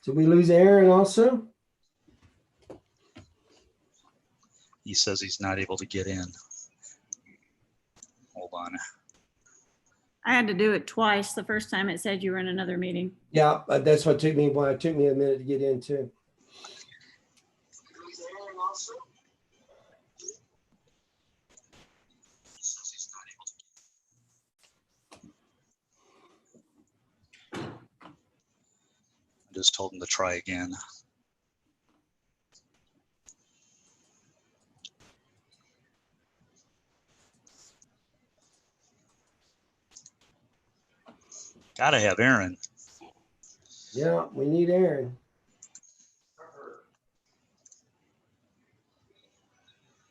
Did we lose Aaron also? He says he's not able to get in. Hold on. I had to do it twice. The first time it said you were in another meeting. Yeah, that's what took me. Well, it took me a minute to get into. I just told him to try again. Gotta have Aaron. Yeah, we need Aaron.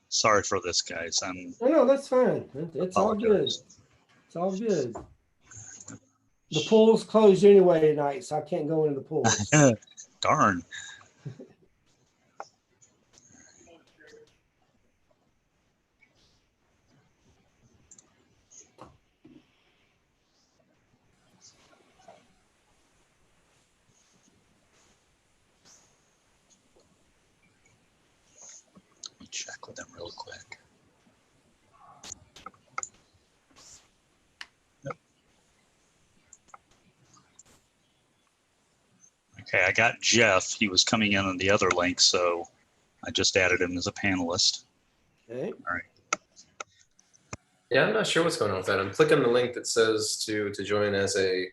Sorry for this, guys. No, that's fine. It's all good. It's all good. The pool's closed anyway tonight, so I can't go into the pool. Darn. Let me check with them real quick. Yep. Okay, I got Jeff. He was coming in on the other link, so I just added him as a panelist. Okay. All right. Yeah, I'm not sure what's going on with that. I'm clicking the link that says to join as a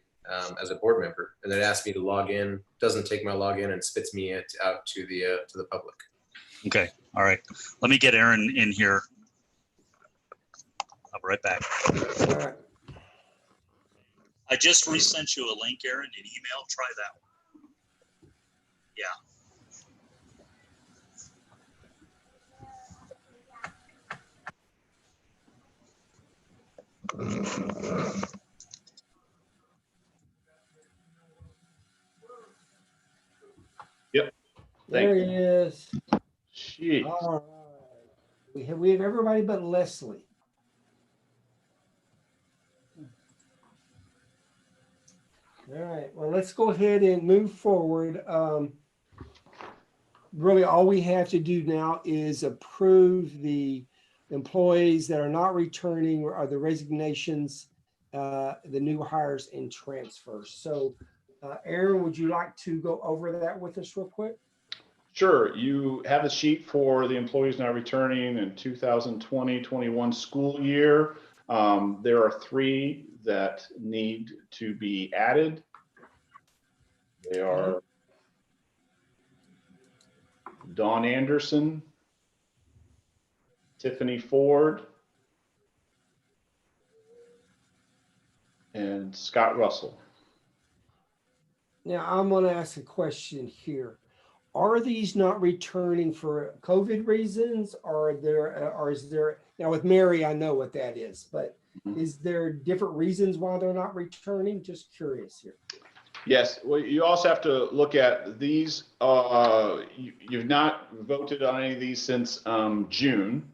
board member, and then it asks me to log in. Doesn't take my login and spits me out to the public. Okay. All right. Let me get Aaron in here. I'll be right back. All right. I just resent you a link, Aaron, in email. Try that one. Yeah. Yep. There he is. Jeez. All right. We have everybody but Leslie. All right. Well, let's go ahead and move forward. Really, all we have to do now is approve the employees that are not returning or the resignations, the new hires and transfers. So, Aaron, would you like to go over that with us real quick? Sure. You have a sheet for the employees now returning in 2020-21 school year. There are 3 that need to be added. They are Dawn Anderson, Tiffany Ford, and Scott Russell. Now, I'm going to ask a question here. Are these not returning for COVID reasons? Or is there, now with Mary, I know what that is, but is there different reasons why they're not returning? Just curious here. Yes, well, you also have to look at these. You've not voted on any of these since June.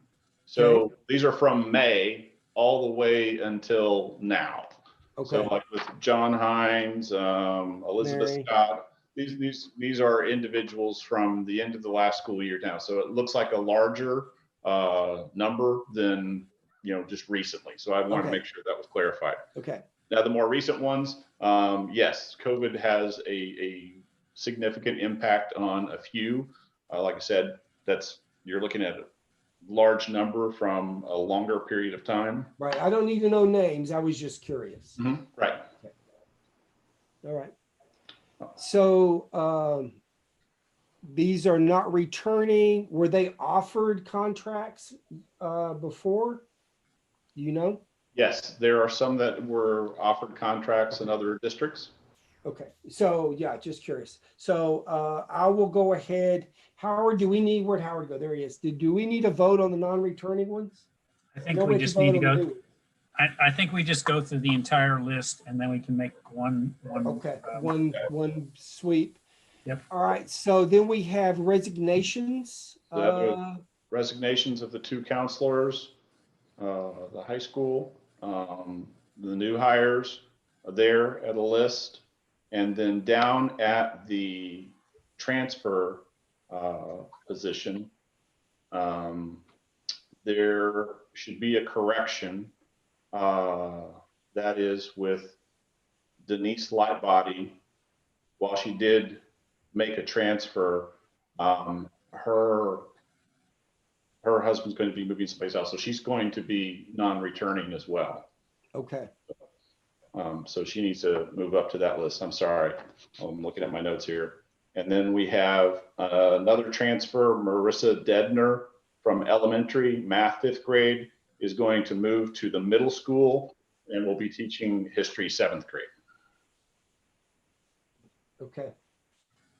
So Okay. these are from May all the way until now. Okay. So like with John Hines, Elizabeth Mary. Scott, these are individuals from the end of the last school year now. So it looks like a larger number than, just recently. So I wanted to make sure that was clarified. Okay. Now, the more recent ones, yes, COVID has a significant impact on a few. Like I said, you're looking at a large number from a longer period of time. Right. I don't need to know names. I was just curious. Right. Okay. All right. So these are not returning. Were they offered contracts before? Do you know? Yes, there are some that were offered contracts in other districts. Okay, so yeah, just curious. So I will go ahead. Howard, do we need, where'd Howard go? There he is. Do we need a vote on the non-returning ones? I think No, we we just can need to vote on go. the new I think we just go through the entire list and then we can make one. Okay, one sweep. Yep. All right, so then we have resignations. Resignations of the 2 counselors, the high school, the new hires are there at a list. And then down at the transfer position. There should be a correction. That is with Denise Lightbody. While she did make a transfer, her husband's going to be moving someplace else, so she's going to be non-returning as well. Okay. So she needs to move up to that list. I'm sorry, I'm looking at my notes here. And then we have another transfer, Marissa Dedner from elementary math 5th grade is going to move to the middle school and will be teaching history 7th grade. Okay.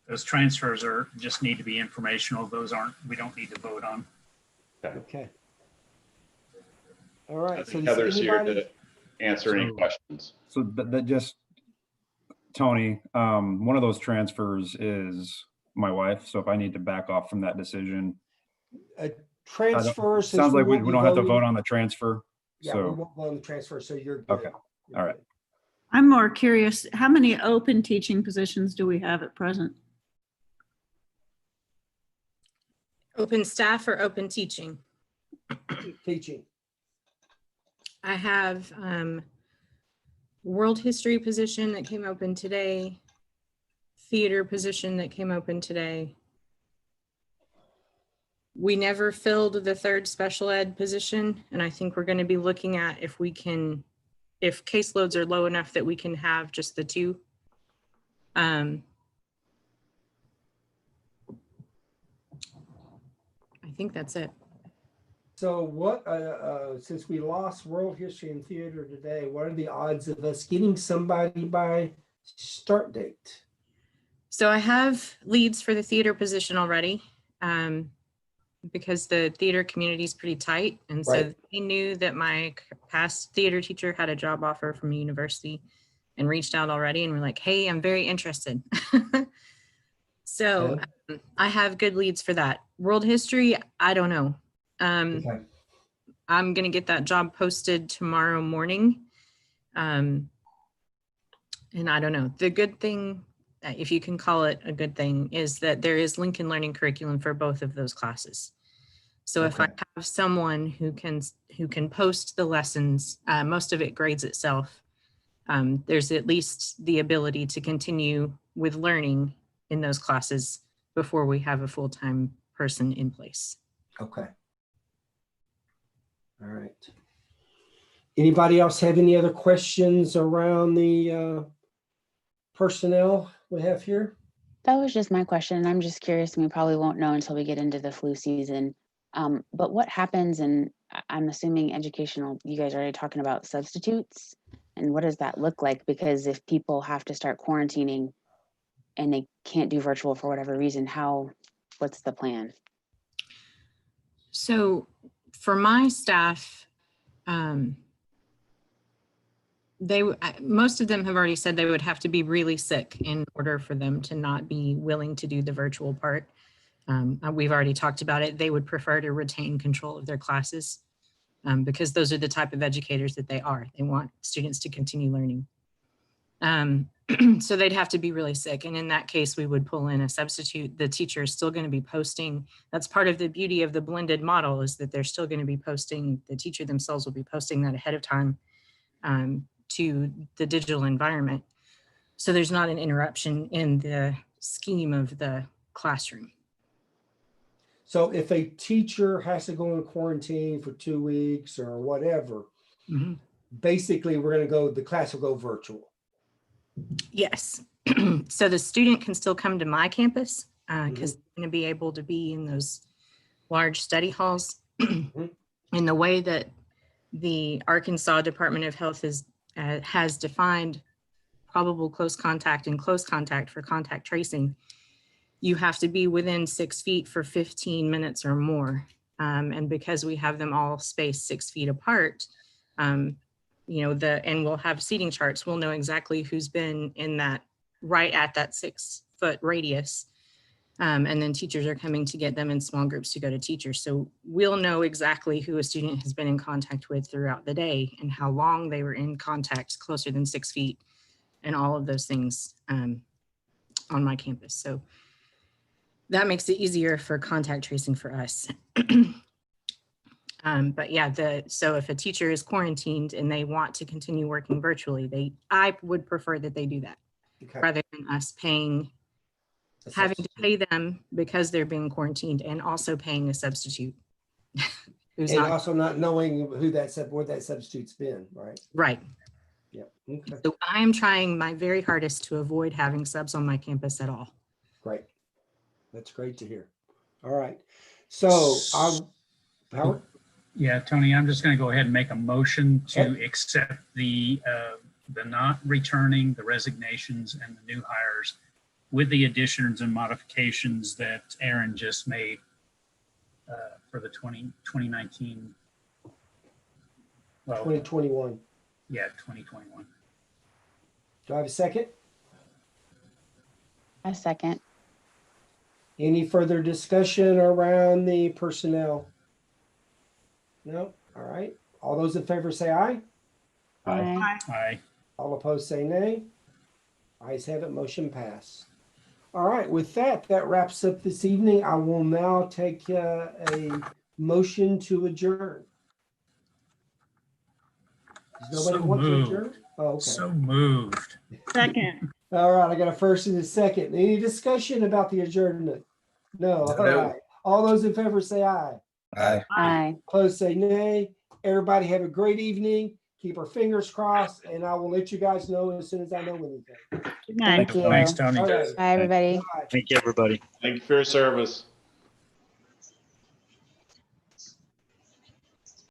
Those transfers just need to be informational. We don't need to vote on. Okay. All right. I So think does Heather's here anybody, to answer any questions. So that just, Tony, one of those transfers is my wife. So if I need to back off from that decision, transfer? since sounds like we won't be don't have to voting- vote on the transfer. Yeah, we So, won't vote on the transfer, so you're good. Okay. You're All right. good. I'm more curious, how many open teaching positions do we have at present? Open staff or open teaching? Teaching. I have world history position that came open today, theater position that came open today. We never filled the 3rd special ed position, and I think we're going to be looking at if we can, if caseloads are low enough that we can have just the 2. I think that's it. So what, since we lost world history and theater today, what are the odds of us getting somebody by start date? So I have leads for the theater position already, because the theater community is pretty tight. And so Right. they knew that my past theater teacher had a job offer from a university and reached out already and were like, hey, I'm very interested. So Okay. I have good leads for that. World history, I don't know. Okay. I'm going to get that job posted tomorrow morning. And I don't know. The good thing, if you can call it a good thing, is that there is Lincoln Learning curriculum for both of those classes. So if I Okay. have someone who can post the lessons, most of it grades itself. There's at least the ability to continue with learning in those classes before we have a full-time person in place. Okay. All right. Anybody else have any other questions around the personnel we have here? That was just my question. And I'm just curious, and we probably won't know until we get into the flu season. But what happens, and I'm assuming educational, you guys are already talking about substitutes, and what does that look like? Because if people have to start quarantining and they can't do virtual for whatever reason, what's the plan? So for my staff, most of them have already said they would have to be really sick in order for them to not be willing to do the virtual part. We've already talked about it. They would prefer to retain control of their classes because those are the type of educators that they are. They want students to continue learning. So they'd have to be really sick. And in that case, we would pull in a substitute. The teacher is still going to be posting. That's part of the beauty of the blended model, is that they're still going to be posting, the teacher themselves will be posting that ahead of time to the digital environment. So there's not an interruption in the scheme of the classroom. So if a teacher has to go in quarantine for 2 weeks or whatever, Mhm. basically the class will go virtual. Yes. So the student can still come to my campus because Mhm. they're going to be able to be in those large study halls. Mhm. In the way that the Arkansas Department of Health has defined probable close contact and close contact for contact tracing, you have to be within 6 feet for 15 minutes or more. And because we have them all spaced 6 feet apart, and we'll have seating charts, we'll know exactly who's been in that, right at that 6 foot radius. And then teachers are coming to get them in small groups to go to teachers. So we'll know exactly who a student has been in contact with throughout the day and how long they were in contact closer than 6 feet and all of those things on my campus. So that makes it easier for contact tracing for us. But yeah, so if a teacher is quarantined and they want to continue working virtually, I would prefer that they do that Okay. rather than us having to pay them because they're being quarantined and also paying a substitute. Who's And not also not knowing where that substitute's been, right? right. Yeah. Okay. So I'm trying my very hardest to avoid having subs on my campus at all. Great. That's great to hear. All right. So Howard? Yeah, Tony, I'm just going to go ahead and make a motion to Okay. accept the not returning, the resignations, and the new hires with the additions and modifications that Aaron just made for the 2019. Well, 2021. yeah, 2021. Do I have a second? A second. Any further discussion around the personnel? No? All right. All those in favor say aye. Aye. Aye. All opposed say nay. Ayes have it, motion passed. All right, with that wraps up this evening. I will now take a motion to adjourn. Does nobody So want to moved. adjourn? Oh, okay. So moved. Second. All right, I got a first and a second. Any discussion about the adjournment? No. All No. right. All those in favor say aye. Aye. Aye. Opposed say nay. Everybody have a great evening. Keep our fingers crossed, and I will let you guys know as soon as I know anything. Good night. Thank you. Thanks, Tony. All right. Bye, everybody. Bye. Thank you, everybody. Thank you for your service.